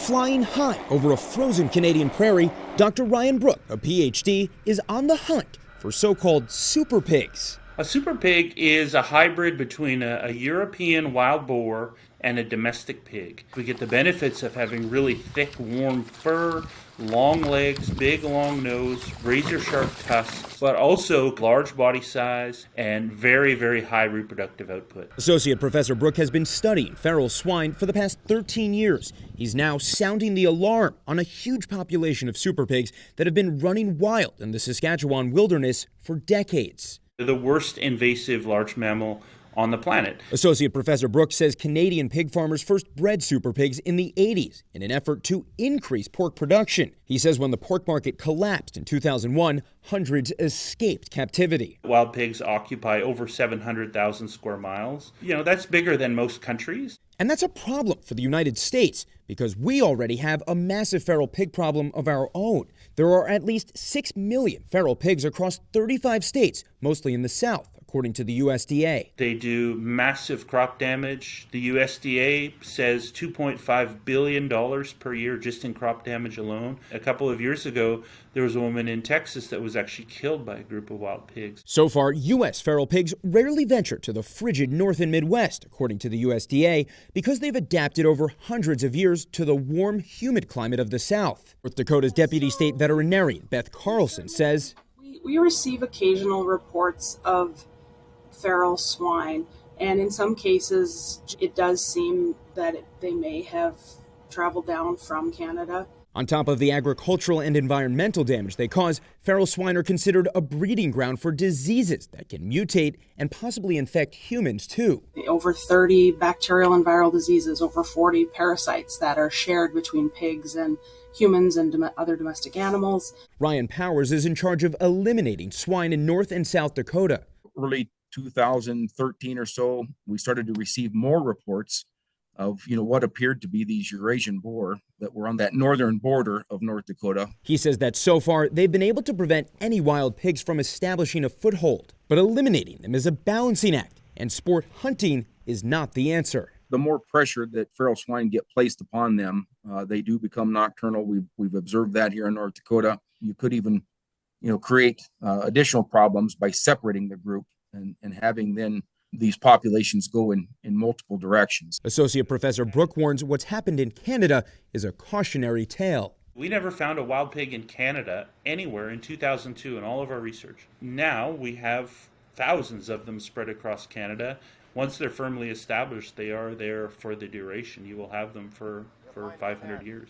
Flying high over a frozen Canadian prairie, Dr. Ryan Brook, a PhD, is on the hunt for so-called super pigs. A super pig is a hybrid between a European wild boar and a domestic pig. We get the benefits of having really thick, warm fur, long legs, big, long nose, razor-sharp tusks, but also large body size and very, very high reproductive output. Associate Professor Brook has been studying feral swine for the past 13 years. He's now sounding the alarm on a huge population of super pigs that have been running wild in the Saskatchewan wilderness for decades. They're the worst invasive large mammal on the planet. Associate Professor Brooks says Canadian pig farmers first bred super pigs in the 80s in an effort to increase pork production. He says when the pork market collapsed in 2001, hundreds escaped captivity. Wild pigs occupy over 700,000 square miles. That's bigger than most countries. And that's a problem for the United States because we already have a massive feral pig problem of our own. There are at least 6 million feral pigs across 35 states, mostly in the South, according to the USDA. They do massive crop damage. The USDA says $2.5 billion per year just in crop damage alone. A couple of years ago, there was a woman in Texas that was actually killed by a group of wild pigs. So far, U.S. feral pigs rarely venture to the frigid North and Midwest, according to the USDA, because they've adapted over hundreds of years to the warm, humid climate of the South. North Dakota's Deputy State Veterinarian Beth Carlson says, We receive occasional reports of feral swine, and in some cases it does seem that they may have traveled down from Canada. On top of the agricultural and environmental damage they cause, feral swine are considered a breeding ground for diseases that can mutate and possibly infect humans too. Over 30 bacterial and viral diseases, over 40 parasites that are shared between pigs and humans and other domestic animals. Ryan Powers is in charge of eliminating swine in North and South Dakota. Early 2013 or so, we started to receive more reports of what appeared to be these Eurasian boar that were on that northern border of North Dakota. He says that so far they've been able to prevent any wild pigs from establishing a foothold, but eliminating them is a balancing act, and sport hunting is not the answer. The more pressure that feral swine get placed upon them, they do become nocturnal. We've observed that here in North Dakota. You could even create additional problems by separating the group and having then these populations go in multiple directions. Associate Professor Brook warns what's happened in Canada is a cautionary tale. We never found a wild pig in Canada anywhere in 2002 in all of our research. Now we have thousands of them spread across Canada. Once they're firmly established, they are there for the duration. You will have them for 500 years.